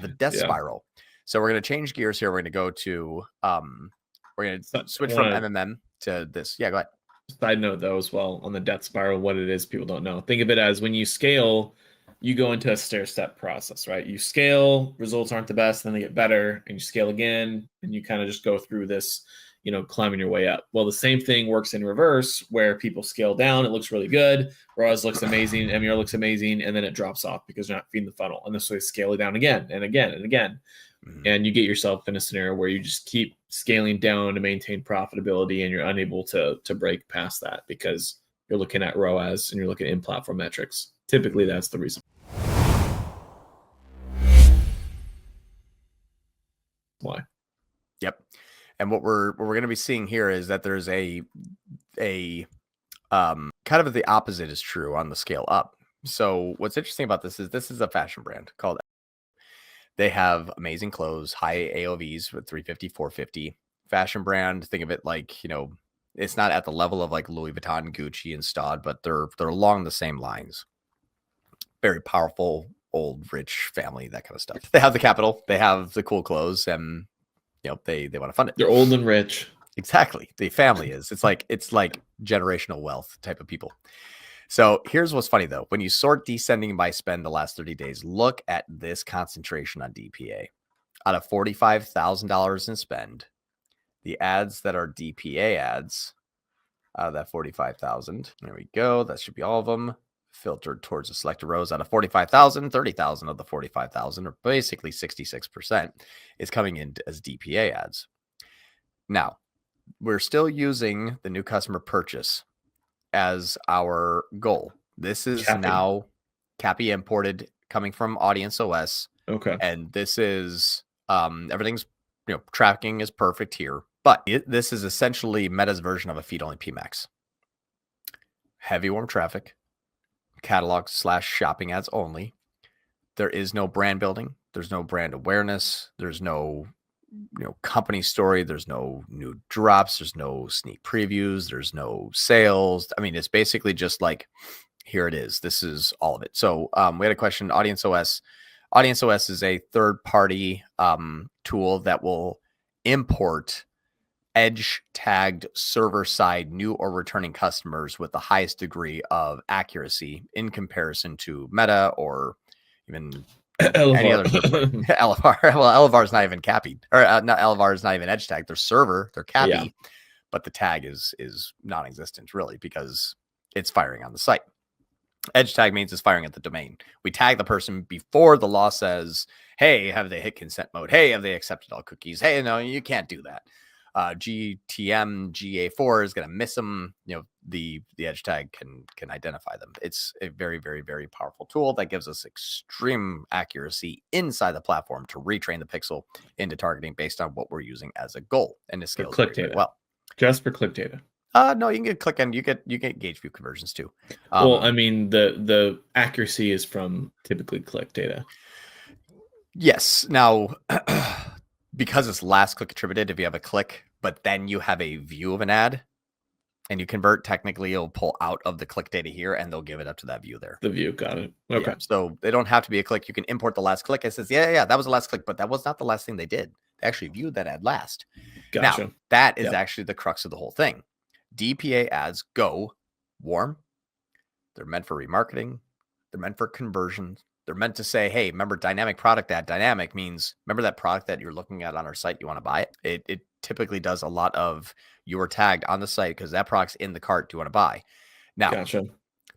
the death spiral. So we're going to change gears here. We're going to go to, we're going to switch from MMM to this. Yeah, go ahead. Side note though, as well, on the death spiral, what it is, people don't know. Think of it as when you scale, you go into a stair-step process, right? You scale, results aren't the best, then they get better, and you scale again, and you kind of just go through this, climbing your way up. Well, the same thing works in reverse, where people scale down, it looks really good, ROAS looks amazing, MER looks amazing, and then it drops off because you're not feeding the funnel. And this way, scale it down again and again and again. And you get yourself in a scenario where you just keep scaling down to maintain profitability, and you're unable to break past that because you're looking at ROAS and you're looking at in-platform metrics. Typically, that's the reason why. Yep. And what we're going to be seeing here is that there's a kind of the opposite is true on the scale up. So what's interesting about this is a fashion brand called. They have amazing clothes, high AOVs with 350, 450. Fashion brand. Think of it like, it's not at the level of like Louis Vuitton, Gucci, and Staud, but they're along the same lines. Very powerful, old, rich family, that kind of stuff. They have the capital, they have the cool clothes, and they want to fund it. They're old and rich. Exactly. The family is. It's like generational wealth type of people. So here's what's funny, though. When you sort descending by spend the last 30 days, look at this concentration on DPA. Out of $45,000 in spend, the ads that are DPA ads, out of that 45,000, there we go. That should be all of them filtered towards the selected rows. Out of 45,000, 30,000 of the 45,000, or basically 66%, is coming in as DPA ads. Now, we're still using the new customer purchase as our goal. This is now CAPI imported coming from Audience OS. Okay. And this is everything's tracking is perfect here, but this is essentially Meta's version of a feed-only PMAX. Heavy warm traffic, catalog / shopping ads only. There is no brand building. There's no brand awareness. There's no company story. There's no new drops. There's no sneak previews. There's no sales. I mean, it's basically just like, here it is. This is all of it. So we had a question. Audience OS is a third-party tool that will import edge tagged server-side new or returning customers with the highest degree of accuracy in comparison to Meta or even any other LFR. Well, LFR is not even capping, or not LFR is not even edge tag. Their server, they're cappy, but the tag is non-existent really because it's firing on the site. Edge tag means it's firing at the domain. We tag the person before the law says, "Hey, have they hit consent mode? Hey, have they accepted all cookies? Hey, no, you can't do that." GTM GA4 is going to miss them. The edge tag can identify them. It's a very, very, very powerful tool that gives us extreme accuracy inside the platform to retrain the pixel into targeting based on what we're using as a goal. And it scales click data. Well. Just for click data. No, you can get click and you get gauge view conversions too. Well, I mean the accuracy is from typically click data. Yes. Now, because it's last click attributed, if you have a click, but then you have a view of an ad and you convert, technically it'll pull out of the click data here and they'll give it up to that view there. The view, got it. Okay. Yeah, so they don't have to be a click. You can import the last click. It says, yeah, that was the last click, but that was not the last thing they did. They actually viewed that ad last. Gotcha. Now, that is actually the crux of the whole thing. DPA ads go warm. They're meant for remarketing. They're meant for conversions. They're meant to say, hey, remember dynamic product ad. Dynamic means, remember that product that you're looking at on our site, you want to buy it? It typically does a lot of you were tagged on the site because that product's in the cart. Do you want to buy? Now,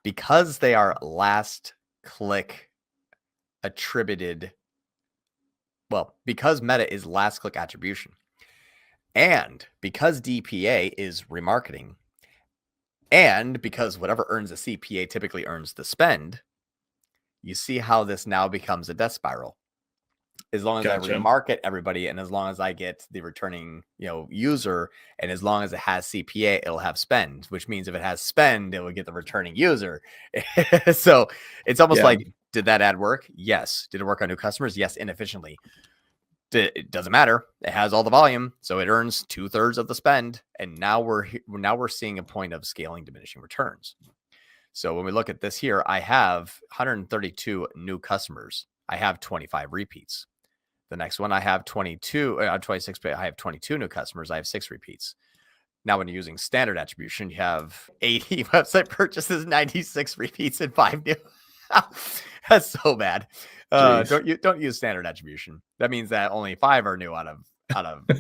because they are last click attributed, well, because Meta is last click attribution, and because DPA is remarketing, and because whatever earns a CPA typically earns the spend, you see how this now becomes a death spiral. As long as I remarket everybody, and as long as I get the returning, user, and as long as it has CPA, it'll have spend, which means if it has spend, it will get the returning user. So it's almost like, did that ad work? Yes. Did it work on new customers? Yes, inefficiently. It doesn't matter. It has all the volume, so it earns 2/3 of the spend, and now we're seeing a point of scaling diminishing returns. So when we look at this here, I have 132 new customers. I have 25 repeats. The next one, I have 22, 26, but I have 22 new customers. I have 6 repeats. Now, when you're using standard attribution, you have 80 website purchases, 96 repeats, and 5 new. That's so bad. Don't use standard attribution. That means that only 5 are new out of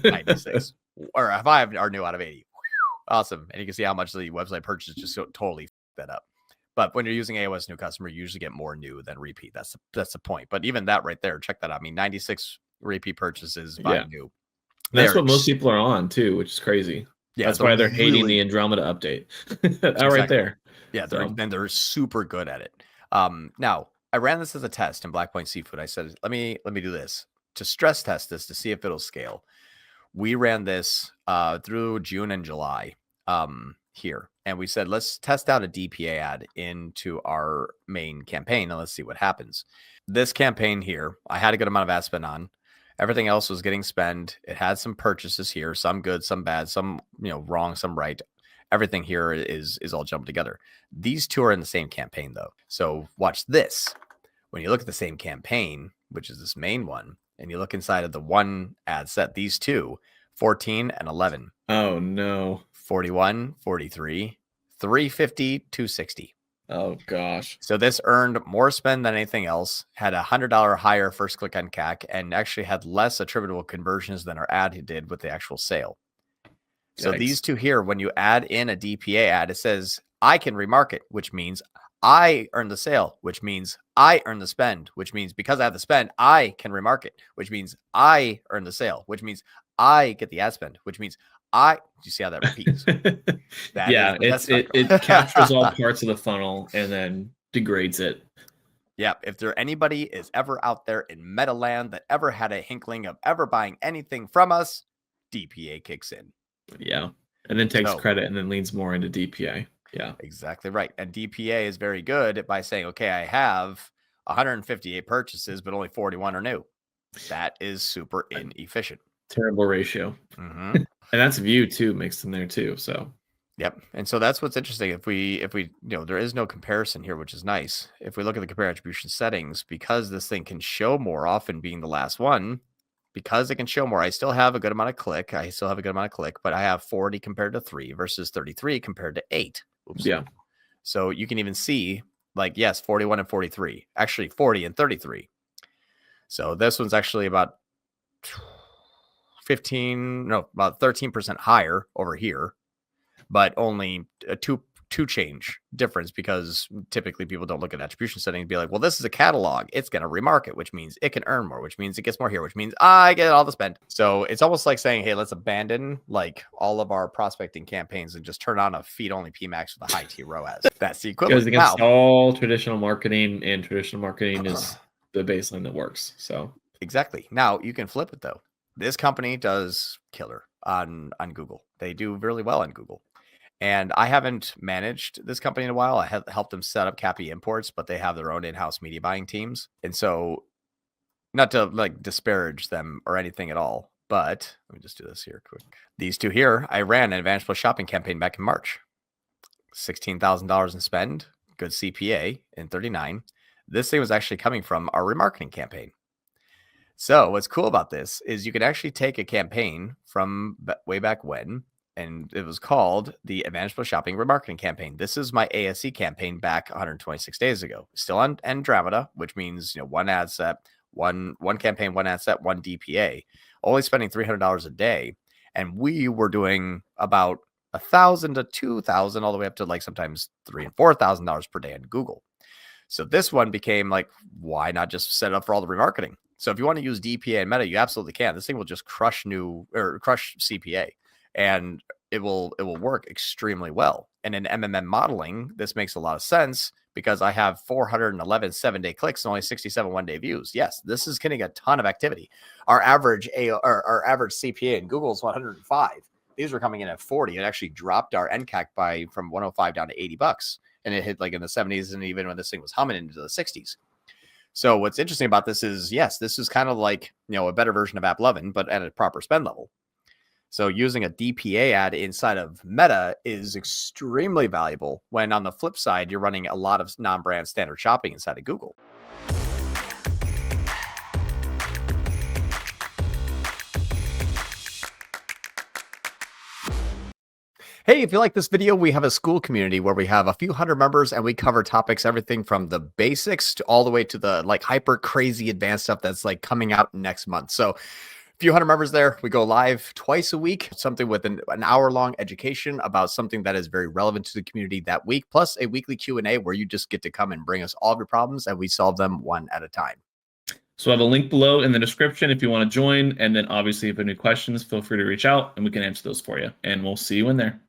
96, or 5 are new out of 80. Awesome. And you can see how much the website purchase just totally that up. But when you're using AOS new customer, you usually get more new than repeat. That's the point. But even that right there, check that out. I mean, 96 repeat purchases, 5 new. That's what most people are on too, which is crazy. Yeah, that's why they're hating the Andromeda update. Right there. Yeah, they're super good at it. Now, I ran this as a test in Black Point Seafood. I said, let me do this to stress test this to see if it'll scale. We ran this through June and July here. And we said, let's test out a DPA ad into our main campaign and let's see what happens. This campaign here, I had a good amount of ad spend on. Everything else was getting spent. It had some purchases here, some good, some bad, some wrong, some right. Everything here is all jumbled together. These two are in the same campaign though. So watch this. When you look at the same campaign, which is this main one, and you look inside of the one ad set, these two, 14 and 11. Oh no. 41, 43, 350, 260. Oh gosh. So this earned more spend than anything else, had $100 higher first click on CAC, and actually had less attributable conversions than our ad did with the actual sale. So these two here, when you add in a DPA ad, it says I can remarket, which means I earn the sale, which means I earn the spend, which means because I have the spend, I can remarket, which means I earn the sale, which means I get the ad spend, which means do you see how that repeats? It captures all parts of the funnel and then degrades it. Yeah. If there anybody is ever out there in Metaland that ever had a hinkling of ever buying anything from us, DPA kicks in. Yeah. And then takes credit and then leans more into DPA. Yeah. Exactly right. And DPA is very good by saying, okay, I have 158 purchases, but only 41 are new. That is super inefficient. Terrible ratio. Mm-hmm. And that's view too mixed in there too. So yep. And so that's what's interesting. If we there is no comparison here, which is nice. If we look at the compare attribution settings, because this thing can show more, often being the last one, because it can show more, I still have a good amount of click. But I have 40 compared to 3 versus 33 compared to 8. Oops. Yeah. So you can even see, like, yes, 41 and 43, actually 40 and 33. So this one's actually about 13% higher over here, but only a two change difference, because typically people don't look at attribution settings and be like, well, this is a catalog. It's going to remarket, which means it can earn more, which means it gets more here, which means I get all the spend. So it's almost like saying, hey, let's abandon like all of our prospecting campaigns and just turn on a feed only PMAX with a high T ROAS. That's the equivalent. Goes against all traditional marketing, and traditional marketing is the baseline that works. So exactly. Now you can flip it though. This company does killer on Google. They do really well on Google. And I haven't managed this company in a while. I have helped them set up Cappy Imports, but they have their own in-house media buying teams. And so, not to like disparage them or anything at all, but let me just do this here quick. These two here, I ran an Advantage Plus shopping campaign back in March. $16,000 in spend, good CPA in 39. This thing was actually coming from our remarketing campaign. So what's cool about this is you can actually take a campaign from way back when, and it was called the Advantage Plus Shopping Remarketing Campaign. This is my ASC campaign back 126 days ago. Still on Andromeda, which means one ad set, one campaign, one ad set, one DPA. Only spending $300 a day, and we were doing about $1,000 to $2,000, all the way up to like sometimes $3,000 and $4,000 per day on Google. So this one became like, why not just set it up for all the remarketing? So if you want to use DPA and Meta, you absolutely can. This thing will just crush CPA, and it will work extremely well. And in MMM modeling, this makes a lot of sense because I have 411 7-day clicks and only 67 one-day views. Yes, this is getting a ton of activity. Our average CPA in Google is 105. These were coming in at 40. It actually dropped our NCAC from 105 down to $80, and it hit like in the 70s, and even when this thing was humming into the 60s. So what's interesting about this is, yes, this is kind of like, a better version of AppLovin, but at a proper spend level. So using a DPA ad inside of Meta is extremely valuable when on the flip side, you're running a lot of non-brand standard shopping inside of Google. Hey, if you like this video, we have a school community where we have a few hundred members and we cover topics, everything from the basics to all the way to the like hyper crazy advanced stuff that's like coming out next month. So a few hundred members there. We go live twice a week, something with an hour-long education about something that is very relevant to the community that week, plus a weekly Q&A where you just get to come and bring us all of your problems and we solve them one at a time. So I have a link below in the description if you want to join. And then obviously if you have any questions, feel free to reach out and we can answer those for you. And we'll see you in there.